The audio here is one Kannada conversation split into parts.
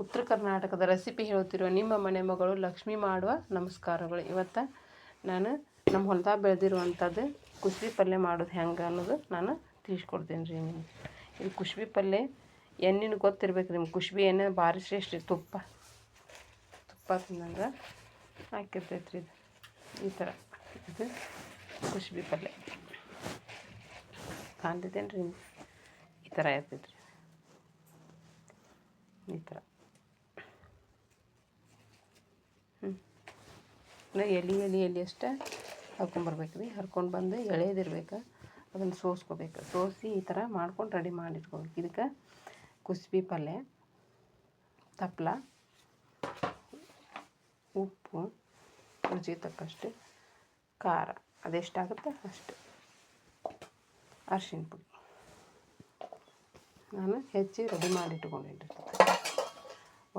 ಉತ್ತರ ಕರ್ನಾಟಕದ ರೆಸಿಪಿ ಹೇಳ್ತಿರೋ ನಿಮ್ಮ ಮನೆ ಮಗಳು ಲಕ್ಷ್ಮಿ ಮಾಡುವ ನಮಸ್ಕಾರಗಳು. ಇವತ್ತು ನಾನು ನಮ್ಮ ಹೊಲದಾಗ ಬೆಳೆದಿರುವಂಥದ್ದು ಕುಸ್ಬಿ ಪಲ್ಯ ಮಾಡೋದು ಹೆಂಗೆ ಅನ್ನೋದು ನಾನು ತಿಳಿಸ್ಕೊಡ್ತೀನಿ ರೀ ನಿಮ್ಗೆ. ಇದು ಕುಸ್ಬಿ ಪಲ್ಯ ಎಣ್ಣೆನ ಗೊತ್ತಿರ್ಬೇಕು ನಿಮ್ಗೆ. ಕುಸ್ಬಿ ಎಣ್ಣೆ ಭಾರಿ ಶ್ರೇಷ್ಠ. ತುಪ್ಪ ತಿಂದಂಗೆ ಹಾಕಿರ್ತೈತೆ ರೀ. ಇದು ಈ ಥರ ಇದು ಕುಸ್ಬಿ ಪಲ್ಯ ಕಾಣ್ತೈತೇನು ರೀ? ಈ ಥರ ಇರ್ತೈತೆ ರೀ. ಈ ಥರ ಎಲೆ ಅಷ್ಟೇ ಹರ್ಕೊಂಬರ್ಬೇಕು ರೀ. ಹರ್ಕೊಂಡು ಬಂದು ಎಳೆದಿರ್ಬೇಕು. ಅದನ್ನು ಸೋಸ್ಕೋಬೇಕು. ಸೋಸಿ ಈ ಥರ ಮಾಡ್ಕೊಂಡು ರೆಡಿ ಮಾಡಿಟ್ಕೋಬೇಕು. ಇದಕ್ಕೆ ಕುಸ್ಬಿ ಪಲ್ಯ, ತಪ್ಪಲ, ಉಪ್ಪು, ರುಚಿಗೆ ತಕ್ಕಷ್ಟು ಖಾರ, ಅದೆಷ್ಟಾಗುತ್ತೆ ಅಷ್ಟು, ಅರಿಶಿನ ಪುಡಿ ನಾನು ಹೆಚ್ಚಿ ರೆಡಿ ಮಾಡಿಟ್ಕೊಂಡಿಟ್ಟಿರ್ತೀನಿ.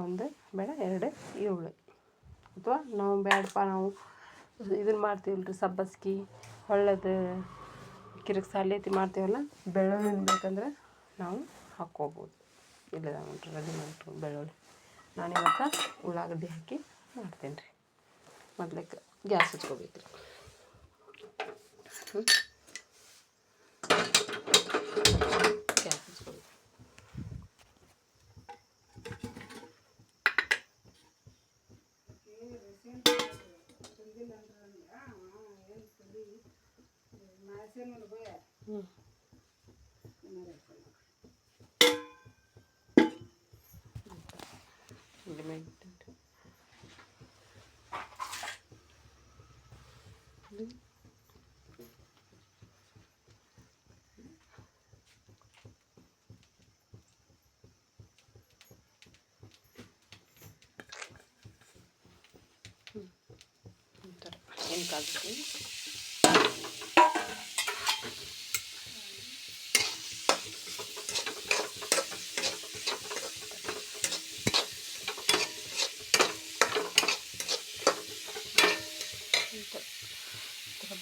ಒಂದು ಬೇಡ 2 ಈರುಳ್ಳಿ, ಅಥವಾ ನಾವು ಬೇಡಪ್ಪ ನಾವು ಇದನ್ನು ಮಾಡ್ತೀವಲ್ಲ ರೀ ಸಬ್ಬಸ್ಗಿ ಹೊಳ್ಳದ ಕಿರಿಕ್ ಸಾಲೇತಿ ಮಾಡ್ತೀವಲ್ಲ, ಬೆಳ್ಳುಳ್ಳಿ ಬೇಕಂದ್ರೆ ನಾವು ಹಾಕ್ಕೋಬೋದು. ಇಲ್ಲ ನೋಡ್ರಿ ರೆಡಿ ಮಾಡಿಟ್ಕೊಂಡು ಬೆಳ್ಳುಳ್ಳಿ. ನಾನು ಇವತ್ತು ಉಳ್ಳಾಗಡ್ಡಿ ಹಾಕಿ ಮಾಡ್ತೀನಿ ರೀ. ಮೊದ್ಲಕ್ಕೆ ಗ್ಯಾಸ್ ಹಚ್ಕೋಬೇಕು ರೀ. ಗ್ಯಾಸ್ ಹಚ್ಕೋಬೇಕು. ಏನು ಕಾದ್ರಿ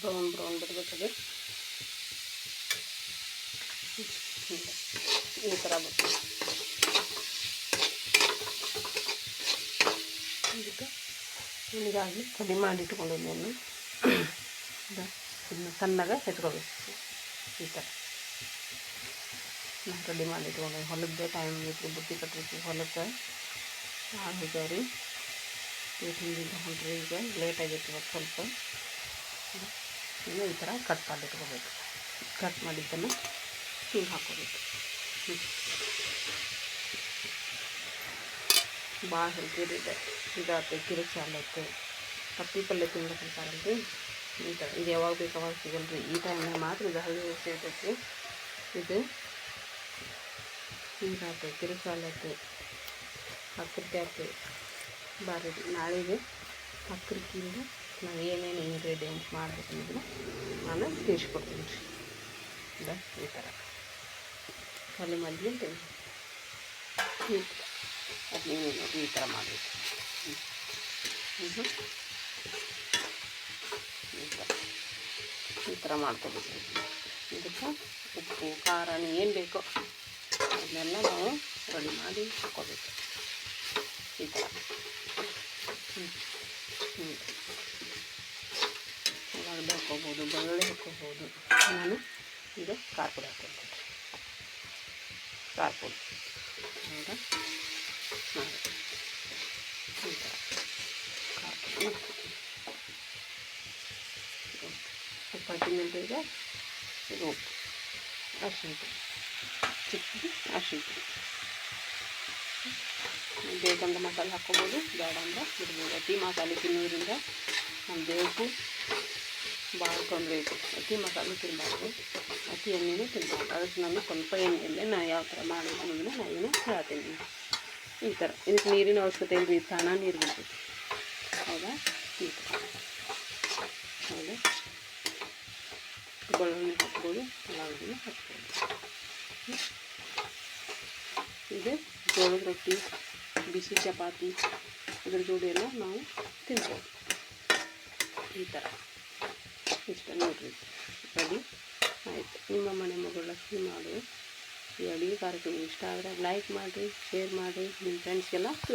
ಬ್ರೌನ್ ಬರಬೇಕದು. ಈ ಥರ ಬರ್ತದೆ. ಇದಕ್ಕೆ ಹೀಗಾಗಿ ಕಡಿಮೆ ಮಾಡಿಟ್ಕೊಂಡಿದ್ದೀನಿ. ಇದನ್ನ ಸಣ್ಣಗೆ ಹೆಚ್ಕೋಬೇಕು. ಈ ಥರ ನಾನು ರೆಡಿ ಮಾಡಿಟ್ಕೊಂಡು ಹೊಲದ್ದೇ ಟೈಮ್ ಬೇಕು. ಬುತ್ತಿ ಕಟ್ಟಬೇಕು ಹೊಲಕ್ಕೆ. ಹೋಗ್ಯಾವ್ರಿ ಹಿಂದಿಂದ ಹೊಂಟ್ರಿ. ಈಗ ಲೇಟ್ ಆಗೈತಿ ಇವತ್ತು ಸ್ವಲ್ಪ. ಈ ಥರ ಕಟ್ ಮಾಡಿಟ್ಕೋಬೇಕು. ಕಟ್ ಮಾಡಿದ್ದನ್ನು ಹಿಂಗೆ ಹಾಕ್ಕೋಬೇಕು. ಭಾಳ ಹೆಲ್ತಿದೆ. ಇದಾಯ್ತು, ಕಿರಿಕ್ ಸಾಲೈತೆ, ಕಪ್ಪಿ ಪಲ್ಯ ತಿನ್ಬೇಕಂತಾರಲ್ರಿ. ಈ ಥರ ಇದು ಯಾವಾಗ ಬೇಕು ಅವಾಗ ಸಿಗಲ್ರಿ. ಈ ಟೈಮ್ನಾಗ ಮಾತ್ರ ಇದು ಹಳ್ಳಿ ಸಿಗ್ತೈತಿ. ಇದು ಹಿಂಗಾಯ್ತು, ಕಿರಿಕ್ ಸಾಲೈತೆ, ಅಕ್ರಕ್ಕಿ ಆಯ್ತು. ಬಾರಿ ನಾಳೆಗೆ ಅಕ್ರಕ್ಕಿಯಿಂದ ನಾವು ಏನೇನು ಇಂಗ್ರೀಡಿಯೆಂಟ್ಸ್ ಮಾಡಬೇಕು ಅನ್ನೋದನ್ನ ನಾನು ತಿಳಿಸ್ಕೊಡ್ತೀನಿ ರೀ. ಈ ಥರ ಖಾಲಿ ಮಾಡಿದ್ರೆ ಅದು ನೀವು ನೋಡಿ ಈ ಥರ ಮಾಡಬೇಕು. ಈ ಥರ ಮಾಡ್ಕೋಬೇಕು. ಇದಕ್ಕೆ ಉಪ್ಪು ಖಾರ ಏನು ಬೇಕೋ ಅದನ್ನೆಲ್ಲ ನಾವು ರೆಡಿ ಮಾಡಿ ಹಾಕ್ಕೋಬೇಕು. ಈ ಥರ ಉಳ್ಳಾಗಡ್ಡೆ ಹಾಕ್ಕೋಬೋದು, ಬೆಳ್ಳುಳ್ಳಿ ಹಾಕ್ಕೋಬೋದು. ನಾನು ಈಗ ಖಾರ ಪುಡಿ ಹಾಕ್ಕೊಳ್ತೀನಿ. ಖಾರ ಪುಡಿ ಹೌದಾ ಮಾಡಿ ಈ ಥರ ಖಾರ ಪುಡಿ ಉಪ್ಪು ಹಾಕಿದ್ಮೇಲೆ ಈಗ ಇದು ಉಪ್ಪು, ಅರಿಶಿನ ಪುಡಿ, ಚಿಕ್ಕದು ಅರಿಶಿನ ಪುಡಿ. ಬೇಕಂದ್ರೆ ಮಸಾಲೆ ಹಾಕ್ಕೋಬೋದು, ಬೇಡ ಅಂದ್ರೆ ಬಿಡ್ಬೋದು. ಅತಿ ಮಸಾಲೆ ತಿನ್ನೋದ್ರಿಂದ ನಮ್ಮ ದೇಹಕ್ಕೂ ಭಾಳ ತೊಂದರೆ ಐತಿ. ಅತಿ ಮಸಾಲೆ ತಿನ್ನಬಾರ್ದು, ಅತಿ ಎಣ್ಣೆನೂ ತಿನ್ನಬಾರ್ದು. ಅದಕ್ಕೆ ನಾನು ಸ್ವಲ್ಪ ಎಣ್ಣೆಯಲ್ಲೇ ನಾನು ಯಾವ ಥರ ಮಾಡಬೇಕು ಅನ್ನೋದನ್ನ ನಾನು ಹೇಳ್ತೀನಿ. ಈ ಥರ ಇದಕ್ಕೆ ನೀರಿನ ಅವಶ್ಯಕತೆ ಇಲ್ಲರಿ. ತಾಣ ನೀರು ಬಿಡ್ಬೇಕು. ಹೌದಾ? ಈ ಥರ ಹೌದಾ? ಬೆಳ್ಳುಳ್ಳಿ ಹಾಕ್ಬೋದು, ಉಳ್ಳಾಗಡ್ಡಿನ ಹಾಕ್ಬೋದು. ಇದು ಜೋಳದ ರೊಟ್ಟಿ, ಬಿಸಿ ಚಪಾತಿ ಇದ್ರ ಜೋಡಿ ಎಲ್ಲ ನಾವು ತಿನ್ಬೋದು. ಈ ಥರ ಇಷ್ಟ ನೋಡಿರಿ ರೆಡಿ ಆಯಿತು. ನಿಮ್ಮ ಮನೆ ಮಗಳು ಲಕ್ಷ್ಮಿ ಮಾಡುವ ಈ ಅಡುಗೆ ಕಾರ್ಯಕ್ರಮ ಇಷ್ಟ ಆದರೆ ಲೈಕ್ ಮಾಡಿರಿ, ಶೇರ್ ಮಾಡಿರಿ, ನಿಮ್ಮ ಫ್ರೆಂಡ್ಸ್ಗೆಲ್ಲ